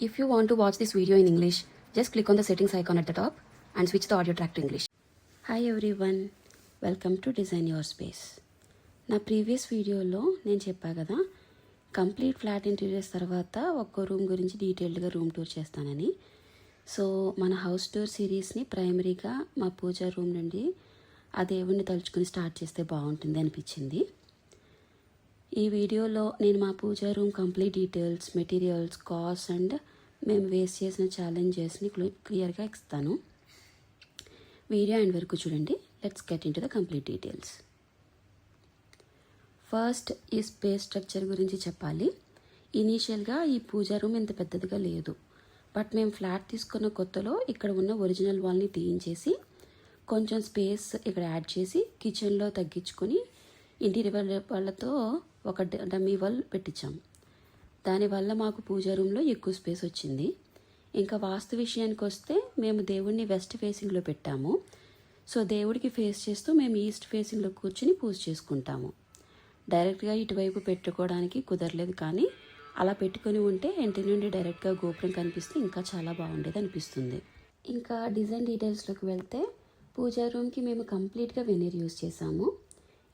If you want to watch this video in English, just click on the settings icon at the top and switch the audio track to English. Hi everyone, welcome to Design Your Space. నా previous వీడియోలో నేను చెప్పా కదా, complete flat interiors తర్వాత ఒక్కో room గురించి డీటెయిల్డ్గా room tour చేస్తానని. సో మన హౌస్ టూర్ సిరీస్ని ప్రైమరీగా మా పూజా రూమ్ నుండి ఆ దేవుణ్ణి తలుచుకుని స్టార్ట్ చేస్తే బాగుంటుంది అనిపించింది. ఈ వీడియోలో నేను మా puja room complete details, materials, cost and మేము ఫేస్ చేసిన ఛాలెంజెస్ని క్లియర్గా ఇస్తాను. వీడియో ఎండ్ వరకు చూడండి. Let's get into the complete details. First ఈ స్పేస్ స్ట్రక్చర్ గురించి చెప్పాలి. ఇనీషియల్గా ఈ పూజా రూమ్ ఇంత పెద్దదిగా లేదు, బట్ మేము ఫ్లాట్ తీసుకున్న కొత్తలో ఇక్కడ ఉన్న ఒరిజినల్ వాల్ని తీయించేసి కొంచెం స్పేస్ ఇక్కడ యాడ్ చేసి కిచెన్లో తగ్గించుకొని ఇంటీరియర్ వాళ్ళతో ఒక డమ్మీ వాల్ పెట్టించాం. దానివల్ల మాకు పూజా రూమ్లో ఎక్కువ స్పేస్ వచ్చింది. ఇంకా వాస్తు విషయానికి వస్తే మేము దేవుడిని వెస్ట్ ఫేసింగ్లో పెట్టాము. సో దేవుడికి ఫేస్ చేస్తూ మేము ఈస్ట్ ఫేసింగ్లో కూర్చుని పూజ చేసుకుంటాము. డైరెక్ట్గా ఇటువైపు పెట్టుకోవడానికి కుదరలేదు, కానీ అలా పెట్టుకొని ఉంటే ఇంటి నుండి డైరెక్ట్గా గోపురం కనిపిస్తే ఇంకా చాలా బాగుండేది అనిపిస్తుంది. ఇంకా డిజైన్ డీటెయిల్స్లోకి వెళ్తే పూజా రూమ్కి మేము కంప్లీట్గా వెనీర్ యూజ్ చేసాము.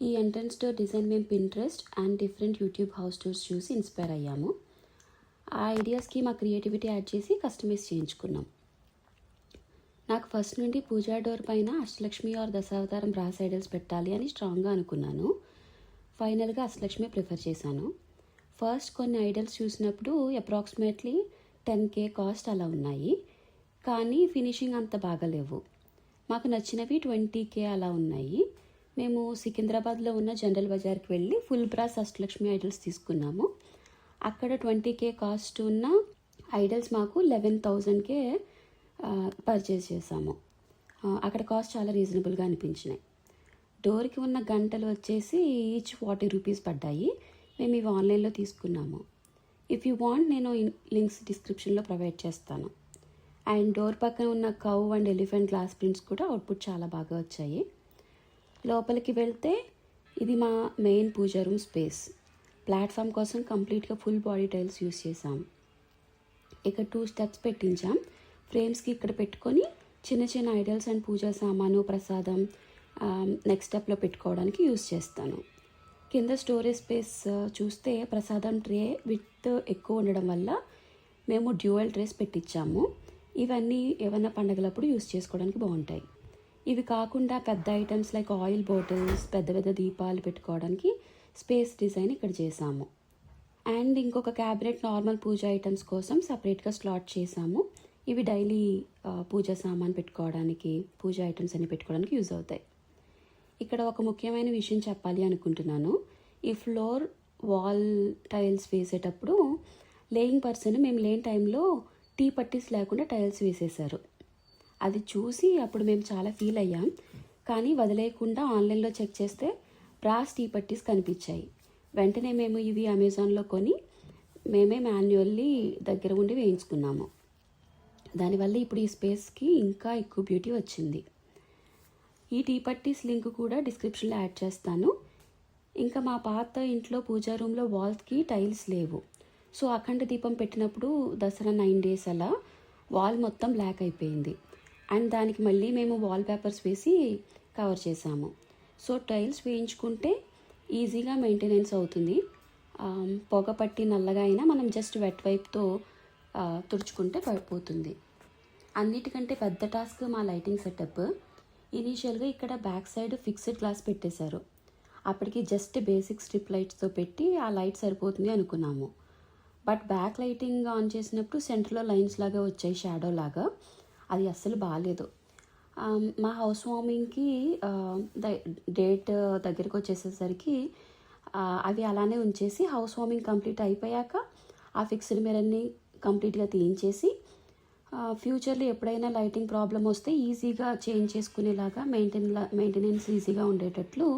ఈ ఎంట్రన్స్ డోర్ డిజైన్ మేము Pinterest and different YouTube house tours చూసి ఇన్స్పైర్ అయ్యాము. ఆ ఐడియాస్కి మా క్రియేటివిటీ యాడ్ చేసి కస్టమైజ్ చేయించుకున్నాం. నాకు ఫస్ట్ నుండి పూజా డోర్ పైన Ashtalakshmi are Dasavatharam brass idols పెట్టాలి అని స్ట్రాంగ్గా అనుకున్నాను. ఫైనల్గా అష్టలక్ష్మి ప్రిఫర్ చేశాను. ఫస్ట్ కొన్ని ఐడల్స్ చూసినప్పుడు అప్రాక్సిమేట్లీ 10K కాస్ట్ అలా ఉన్నాయి, కానీ ఫినిషింగ్ అంత బాగాలేవు. మాకు నచ్చినవి 20K అలా ఉన్నాయి. మేము సికింద్రాబాద్లో ఉన్న జనరల్ బజార్కి వెళ్ళి ఫుల్ బ్రాస్ అష్టలక్ష్మి ఐడల్స్ తీసుకున్నాము. అక్కడ 20K కాస్ట్ ఉన్న ఐడల్స్ మాకు 11,000కే పర్చేస్ చేసాము. అక్కడ కాస్ట్ చాలా రీజనబుల్గా అనిపించినాయి. డోర్కి ఉన్న గంటలు వచ్చేసి ఈచ్ 40 రూపీస్ పడ్డాయి. మేము ఇవి ఆన్లైన్లో తీసుకున్నాము. ఇఫ్ యూ వాంట్ నేను లింక్స్ డిస్క్రిప్షన్లో ప్రొవైడ్ చేస్తాను. అండ్ డోర్ పక్కన ఉన్న cow and elephant glass prints కూడా అవుట్పుట్ చాలా బాగా వచ్చాయి. లోపలికి వెళ్తే ఇది మా మెయిన్ పూజా రూమ్ స్పేస్. ప్లాట్ఫామ్ కోసం కంప్లీట్గా ఫుల్ బాడీ టైల్స్ యూస్ చేసాం. ఇక్కడ 2 స్టెప్స్ పెట్టించాం. ఫ్రేమ్స్కి ఇక్కడ పెట్టుకొని చిన్న చిన్న ఐడల్స్ అండ్ పూజా సామాను, ప్రసాదం నెక్స్ట్ స్టెప్లో పెట్టుకోవడానికి యూస్ చేస్తాను. కింద స్టోరేజ్ స్పేస్ చూస్తే ప్రసాదం ట్రే విత్ ఎక్కువ ఉండడం వల్ల మేము డ్యూయల్ ట్రేస్ పెట్టించాము. ఇవన్నీ ఏమైనా పండగలప్పుడు యూస్ చేసుకోవడానికి బాగుంటాయి. ఇవి కాకుండా పెద్ద ఐటమ్స్ లైక్ ఆయిల్ బాటిల్స్, పెద్ద పెద్ద దీపాలు పెట్టుకోవడానికి స్పేస్ డిజైన్ ఇక్కడ చేసాము. అండ్ ఇంకొక క్యాబినెట్ నార్మల్ పూజా ఐటమ్స్ కోసం సపరేట్గా స్లాట్ చేసాము. ఇవి డైలీ పూజా సామాన్ పెట్టుకోవడానికి, పూజా ఐటమ్స్ అన్ని పెట్టుకోవడానికి యూజ్ అవుతాయి. ఇక్కడ ఒక ముఖ్యమైన విషయం చెప్పాలి అనుకుంటున్నాను. ఈ ఫ్లోర్ వాల్ టైల్స్ వేసేటప్పుడు లేయింగ్ పర్సన్ మేము లేని టైంలో టీ పట్టీస్ లేకుండా టైల్స్ వేసేసారు. అది చూసి అప్పుడు మేము చాలా ఫీల్ అయ్యాం, కానీ వదిలేయకుండా ఆన్లైన్లో చెక్ చేస్తే బ్రాస్ టీ పట్టీస్ కనిపించాయి. వెంటనే మేము ఇవి అమెజాన్లో కొని మేమే మాన్యువల్లీ దగ్గర ఉండి వేయించుకున్నాము. దానివల్ల ఇప్పుడు ఈ స్పేస్కి ఇంకా ఎక్కువ బ్యూటీ వచ్చింది. ఈ టీ పట్టీస్ లింక్ కూడా డిస్క్రిప్షన్లో యాడ్ చేస్తాను. ఇంకా మా పాత ఇంట్లో పూజా రూమ్లో వాల్స్కి టైల్స్ లేవు. సో అఖండ దీపం పెట్టినప్పుడు దసరా 9 days అలా వాల్ మొత్తం బ్లాక్ అయిపోయింది. అండ్ దానికి మళ్ళీ మేము వాల్ పేపర్స్ వేసి కవర్ చేసాము. సో టైల్స్ వేయించుకుంటే ఈజీగా మెయింటెనెన్స్ అవుతుంది. పొగ పట్టి నల్లగా అయినా మనం జస్ట్ వెట్ వైప్తో తుడుచుకుంటే పడిపోతుంది. అన్నిటికంటే పెద్ద టాస్క్ మా లైటింగ్ సెటప్. ఇనీషియల్గా ఇక్కడ బ్యాక్ సైడ్ ఫిక్స్డ్ గ్లాస్ పెట్టేశారు. అప్పటికి జస్ట్ బేసిక్ స్ట్రిప్ లైట్స్తో పెట్టి ఆ లైట్ సరిపోతుంది అనుకున్నాము. బట్ బ్యాక్ లైటింగ్ ఆన్ చేసినప్పుడు సెంటర్లో లైన్స్ లాగా వచ్చాయి, షాడో లాగా. అది అస్సలు బాగాలేదు. మా హౌస్ వార్మింగ్కి డేట్ దగ్గరికి వచ్చేసేసరికి అవి అలానే ఉంచేసి హౌస్ వార్మింగ్ కంప్లీట్ అయిపోయాక ఆ ఫిక్స్డ్ మిర్రర్ని కంప్లీట్గా తీయించేసి ఫ్యూచర్లో ఎప్పుడైనా లైటింగ్ ప్రాబ్లం వస్తే ఈజీగా చేంజ్ చేసుకునేలాగా మెయింటెనెన్స్ ఈజీగా ఉండేటట్లు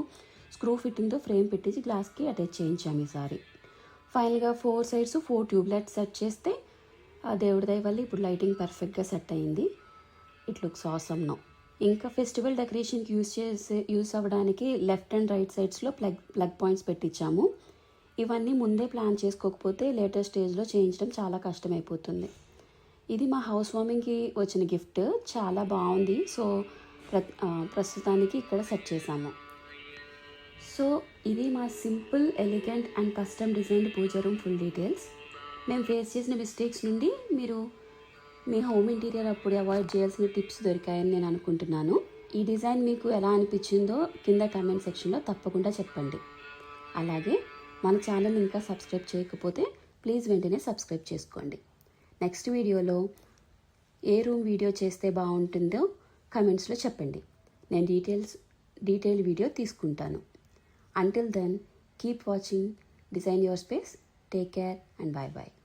స్క్రూ ఫిట్టింగ్తో ఫ్రేమ్ పెట్టేసి గ్లాస్కి అటాచ్ చేయించాము ఈసారి. ఫైనల్గా 4 sides 4 ట్యూబ్లైట్స్ సెట్ చేస్తే దేవుడి దయ వల్ల ఇప్పుడు లైటింగ్ పర్ఫెక్ట్గా సెట్ అయింది. It looks awesome now. ఇంకా ఫెస్టివల్ డెకరేషన్కి యూస్ అవ్వడానికి లెఫ్ట్ అండ్ రైట్ సైడ్స్లో ప్లగ్ పాయింట్స్ పెట్టించాము. ఇవన్నీ ముందే ప్లాన్ చేసుకోకపోతే లేటర్ స్టేజ్లో చేయించడం చాలా కష్టమైపోతుంది. ఇది మా హౌస్ వార్మింగ్కి వచ్చిన గిఫ్ట్, చాలా బాగుంది. సో ప్రస్తుతానికి ఇక్కడ సెట్ చేసాము. సో ఇది మా simple, elegant and custom designed pooja room full details. మేము ఫేస్ చేసిన మిస్టేక్స్ నుండి మీరు మీ హోమ్ ఇంటీరియర్ అప్పుడు అవాయిడ్ చేయాల్సిన టిప్స్ దొరికాయని నేను అనుకుంటున్నాను. ఈ డిజైన్ మీకు ఎలా అనిపించిందో కింద కామెంట్ సెక్షన్లో తప్పకుండా చెప్పండి. అలాగే మన ఛానల్ ఇంకా సబ్స్క్రైబ్ చేయకపోతే ప్లీజ్ వెంటనే సబ్స్క్రైబ్ చేసుకోండి. నెక్స్ట్ వీడియోలో ఏ రూమ్ వీడియో చేస్తే బాగుంటుందో కామెంట్స్లో చెప్పండి. నేను డీటెయిల్ వీడియో తీసుకుంటాను. Until then, keep watching Design Your Space. Take care and bye-bye.